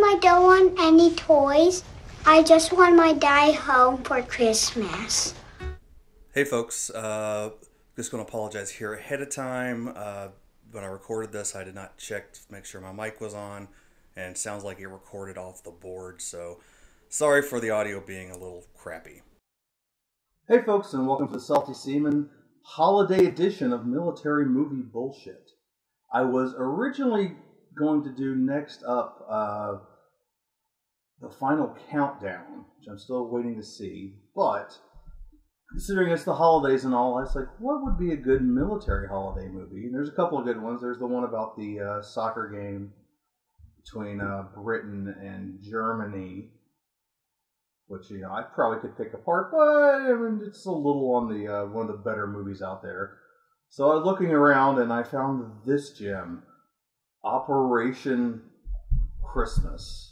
I don't want any toys. I just want my dad home for Christmas. Hey folks, just going to apologize here ahead of time. When I recorded this, I did not check to make sure my mic was on, and it sounds like it recorded off the board, so sorry for the audio being a little crappy. Hey folks, and welcome to the Salty Seaman holiday edition of Military Movie Bullshit. I was originally going to do next up the final countdown, which I'm still waiting to see, but considering it's the holidays and all, I was like, what would be a good military holiday movie? And there's a couple of good ones. There's the one about the soccer game between Britain and Germany, which, you know, I probably could pick apart, but I mean, it's a little on the one of the better movies out there. So I was looking around and I found this gem, Operation Christmas.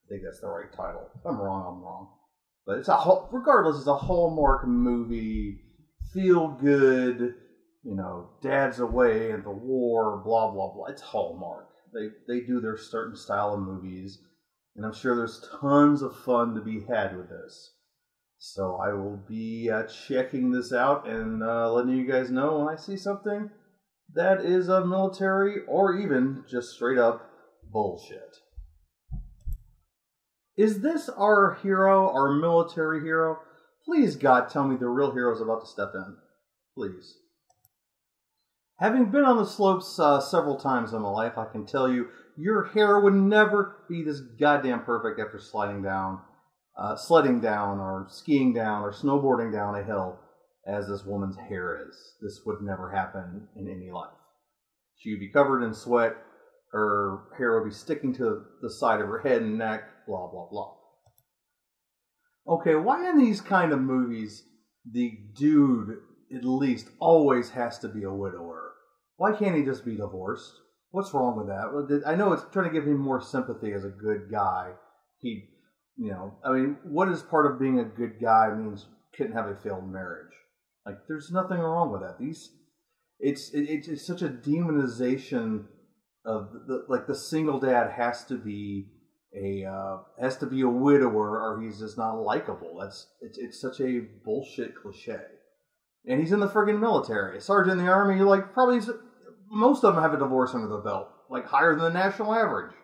I think that's the right title. If I'm wrong, I'm wrong. But it's regardless, it's a Hallmark movie, feel good, you know, dad's away at the war, blah, blah, blah. It's Hallmark. They do their certain style of movies, and I'm sure there's tons of fun to be had with this. So I will be checking this out and letting you guys know when I see something that is a military or even just straight up bullshit. Is this our hero, our military hero? Please, God, tell me the real hero is about to step in. Please. Having been on the slopes several times in my life, I can tell you, your hair would never be this goddamn perfect after sledding down, or skiing down, or snowboarding down a hill as this woman's hair is. This would never happen in any life. She would be covered in sweat, her hair would be sticking to the side of her head and neck, blah, blah, blah. Okay, why in these kind of movies, the dude, at least, always has to be a widower? Why can't he just be divorced? What's wrong with that? I know it's trying to give him more sympathy as a good guy. He, you know, I mean, what is part of being a good guy means couldn't have a failed marriage? Like, there's nothing wrong with that. It's such a demonization of the single dad has to be a widower or he's just not likable. It's such a bullshit cliche. And he's in the friggin' military. A sergeant in the army, like, most of them have a divorce under the belt, like higher than the national average.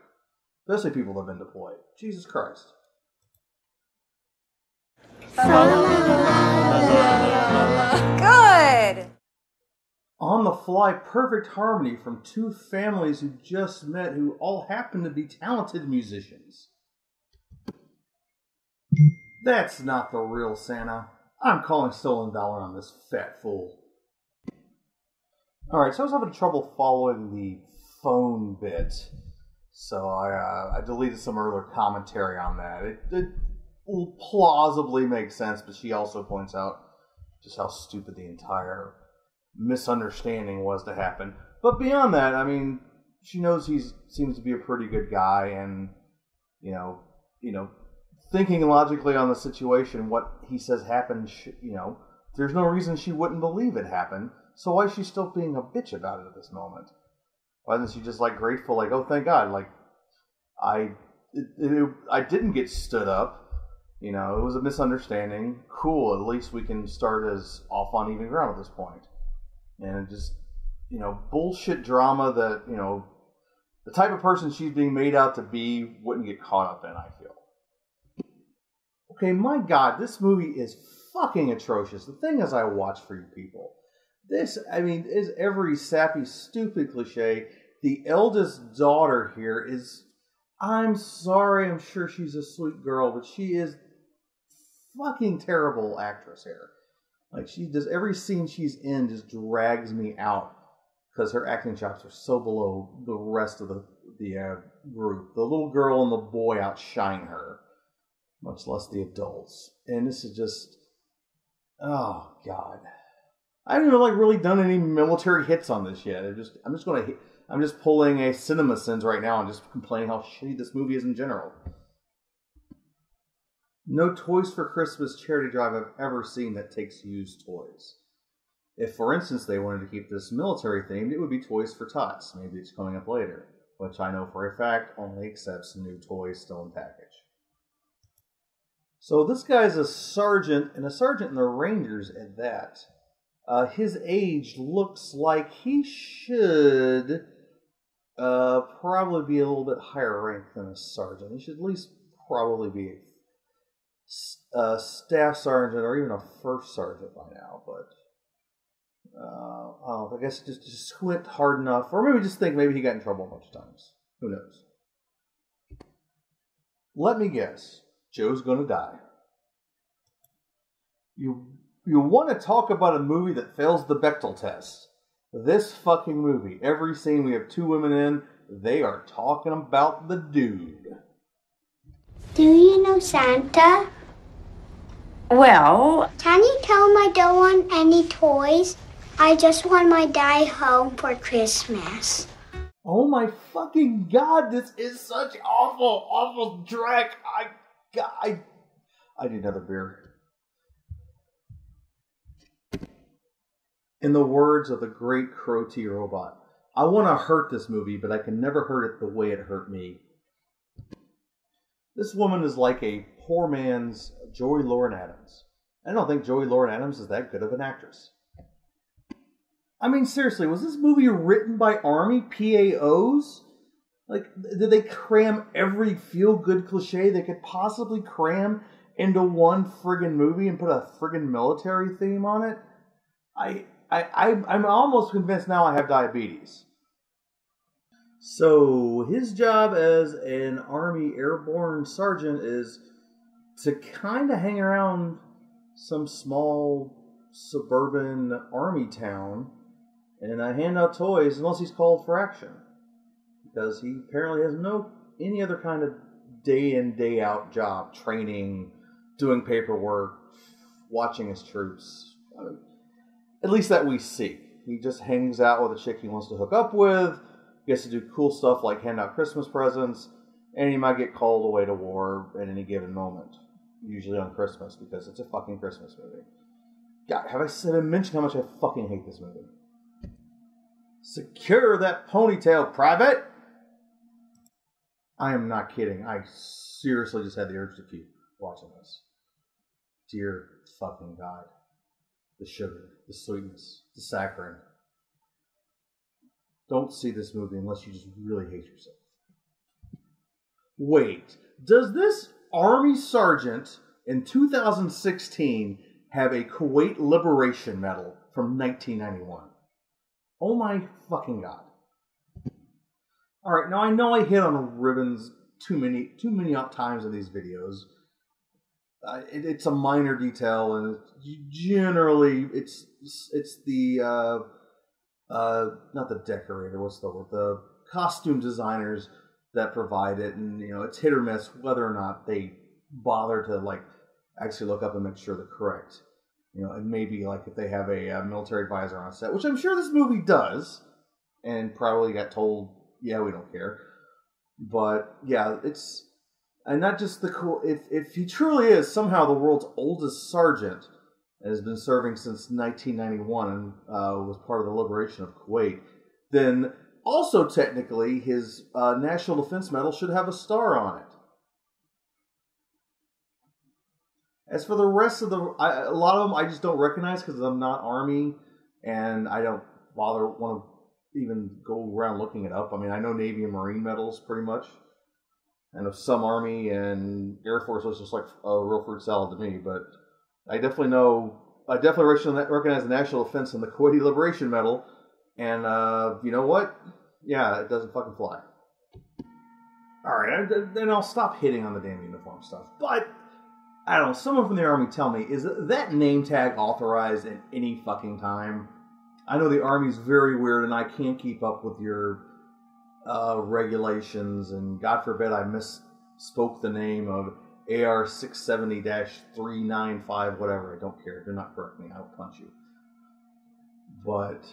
Especially people that have been deployed. Jesus Christ. Good! On the fly, perfect harmony from two families who just met who all happen to be talented musicians. That's not the real Santa. I'm calling stolen valor on this fat fool. Alright, so I was having trouble following the phone bit, so I deleted some earlier commentary on that. It will plausibly make sense, but she also points out just how stupid the entire misunderstanding was to happen. But beyond that, I mean, she knows he seems to be a pretty good guy, and you know, thinking logically on the situation, what he says happened, you know, there's no reason she wouldn't believe it happened. So why is she still being a bitch about it at this moment? Why isn't she just like grateful, like, oh thank God, like I didn't get stood up. You know, it was a misunderstanding. Cool, at least we can start as off on even ground at this point. And just, you know, bullshit drama that, you know, the type of person she's being made out to be wouldn't get caught up in, I feel. Okay, my God, this movie is fucking atrocious. The thing is, I watch for you people. This, I mean, is every sappy, stupid cliche. The eldest daughter here is, I'm sorry, I'm sure she's a sweet girl, but she is fucking terrible actress here. Like, she does, every scene she's in just drags me out because her acting chops are so below the rest of the group. The little girl and the boy outshine her, much less the adults. And this is just, oh God, I haven't even like really done any military hits on this yet. I'm just pulling a CinemaSins right now and just complaining how shitty this movie is in general. No Toys for Christmas charity drive I've ever seen that takes used toys. If, for instance, they wanted to keep this military themed, it would be Toys for Tots. Maybe it's coming up later. which I know for a fact only accepts new toys still in package. So this guy's a sergeant, and a sergeant in the Rangers at that. His age looks like he should probably be a little bit higher ranked than a sergeant. He should at least probably be a staff sergeant or even a first sergeant by now, but I guess just squint hard enough, or maybe just think maybe he got in trouble a bunch of times. Who knows? Let me guess. Joe's gonna die. You want to talk about a movie that fails the Bechdel test? This fucking movie. Every scene we have two women in, they are talking about the dude. Do you know Santa? Well, Can you tell him I don't want any toys? I just want my dad home for Christmas. Oh my fucking god, this is such awful, awful dreck. I need another beer. In the words of the great Crow T Robot, I want to hurt this movie, but I can never hurt it the way it hurt me. This woman is like a poor man's Joey Lauren Adams. I don't think Joey Lauren Adams is that good of an actress. I mean, seriously, was this movie written by Army PAOs? Like, did they cram every feel-good cliche they could possibly cram into one friggin' movie and put a friggin' military theme on it? I'm almost convinced now I have diabetes. So, his job as an Army airborne sergeant is to kind of hang around some small suburban army town and hand out toys unless he's called for action. Because he apparently has any other kind of day in, day out job, training, doing paperwork, watching his troops. At least that we see. He just hangs out with a chick he wants to hook up with, gets to do cool stuff like hand out Christmas presents, and he might get called away to war at any given moment. Usually on Christmas, because it's a fucking Christmas movie. God, have I mentioned how much I fucking hate this movie? Secure that ponytail, Private! I am not kidding. I seriously just had the urge to keep watching this. Dear fucking God. The sugar, the sweetness, the saccharin. Don't see this movie unless you just really hate yourself. Wait, does this Army Sergeant in 2016 have a Kuwait Liberation Medal from 1991? Oh my fucking God. Alright, now I know I hit on ribbons too many times in these videos. It's a minor detail, and generally it's the not the decorator, what's the word? The costume designers that provide it, and it's hit or miss whether or not they bother to actually look up and make sure they're correct. And maybe if they have a military advisor on set, which I'm sure this movie does, and probably got told, yeah, we don't care. But yeah, it's. And not just the cool. If he truly is somehow the world's oldest sergeant and has been serving since 1991 and was part of the liberation of Kuwait, then also technically his National Defense Medal should have a star on it. As for the rest of a lot of them I just don't recognize because I'm not Army and I don't want to even go around looking it up. I mean, I know Navy and Marine medals pretty much. And of some Army and Air Force was just like a real fruit salad to me. But I definitely recognize the National Defense and the Kuwaiti Liberation Medal. And you know what? Yeah, it doesn't fucking fly. Alright, then I'll stop hitting on the damn uniform stuff. But, I don't know, someone from the Army tell me, is that name tag authorized at any fucking time? I know the Army's very weird and I can't keep up with your regulations, and God forbid I misspoke the name of AR 670-395, whatever. I don't care. Do not correct me. I'll punch you. But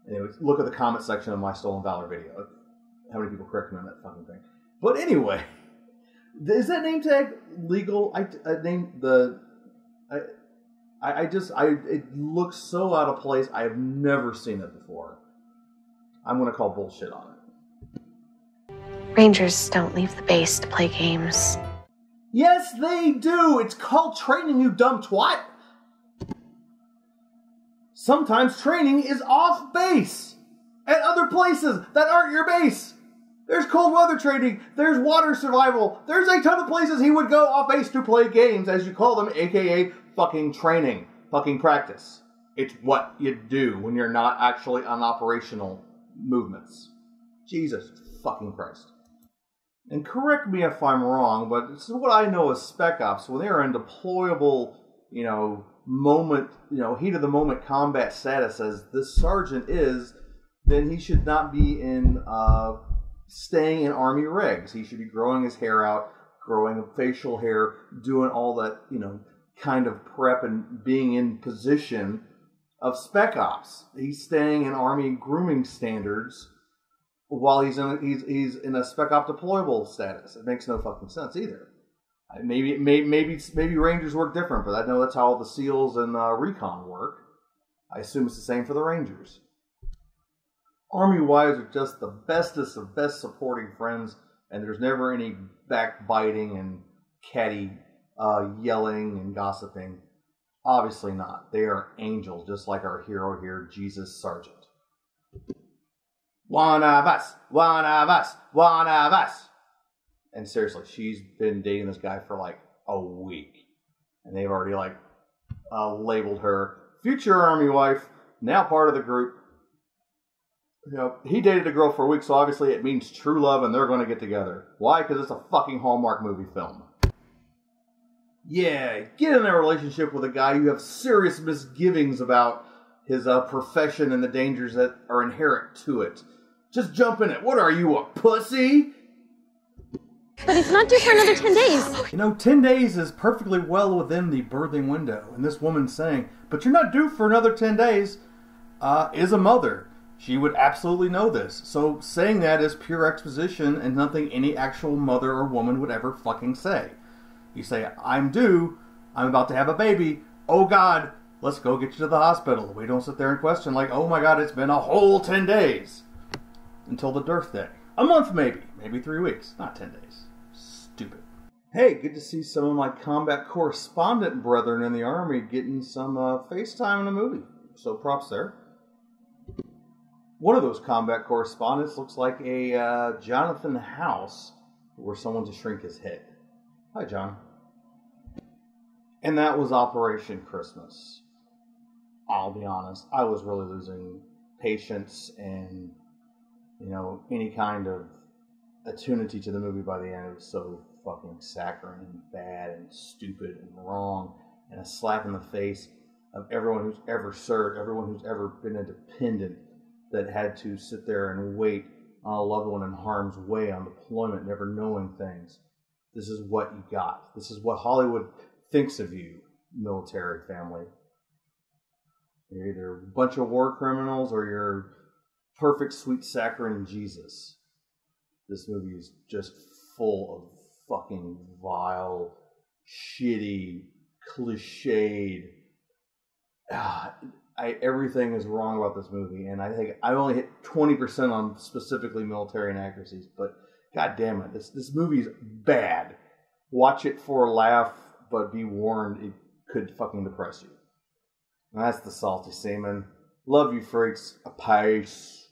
anyways, look at the comment section of my Stolen Valor video. How many people correct me on that fucking thing? But anyway, is that name tag legal? It looks so out of place. I have never seen it before. I'm going to call bullshit on it. Rangers don't leave the base to play games. Yes, they do! It's called training, you dumb twat! Sometimes training is off base! At other places that aren't your base! There's cold weather training, there's water survival, there's a ton of places he would go off base to play games, as you call them, aka fucking training, fucking practice. It's what you do when you're not actually on operational movements. Jesus fucking Christ. And correct me if I'm wrong, but this is what I know as Spec Ops. When they're in deployable, moment, heat of the moment combat status as this sergeant is, then he should not be staying in Army regs. He should be growing his hair out, growing facial hair, doing all that, kind of prep and being in position of Spec Ops. He's staying in Army grooming standards while he's in a Spec Op deployable status. It makes no fucking sense either. Maybe Rangers work different, but I know that's how all the SEALs and Recon work. I assume it's the same for the Rangers. Army wives are just the bestest of best supporting friends, and there's never any backbiting and catty yelling and gossiping. Obviously not. They are angels, just like our hero here, Jesus Sargent. One of us, one of us, one of us. And seriously, she's been dating this guy for like a week. And they've already labeled her future Army wife, now part of the group. He dated a girl for a week, so obviously it means true love and they're going to get together. Why? Because it's a fucking Hallmark movie film. Yeah, get in a relationship with a guy you have serious misgivings about his profession and the dangers that are inherent to it. Just jump in it. What are you, a pussy? But it's not due for another 10 days. 10 days is perfectly well within the birthing window. And this woman saying, but you're not due for another 10 days, is a mother. She would absolutely know this. So saying that is pure exposition and nothing any actual mother or woman would ever fucking say. You say, I'm due, I'm about to have a baby, oh God, let's go get you to the hospital. We don't sit there and question like, oh my God, it's been a whole 10 days. Until the birth day. A month maybe 3 weeks, not 10 days. Stupid. Hey, good to see some of my combat correspondent brethren in the Army getting some FaceTime in a movie. So props there. One of those combat correspondents looks like a Jonathan House, where someone to shrink his head. Hi, John. And that was Operation Christmas. I'll be honest, I was really losing patience and, any kind of attunity to the movie by the end. It was so fucking saccharine and bad and stupid and wrong, and a slap in the face of everyone who's ever served, everyone who's ever been a dependent that had to sit there and wait on a loved one in harm's way on deployment, never knowing things. This is what you got. This is what Hollywood thinks of you, military family. You're either a bunch of war criminals or you're perfect, sweet, saccharine Jesus. This movie is just full of fucking vile, shitty, cliched. Everything is wrong about this movie, and I think I only hit 20% on specifically military inaccuracies, but god damn it, this movie's bad. Watch it for a laugh, but be warned, it could fucking depress you. And that's the Salty Seaman. Love you, freaks. A peace.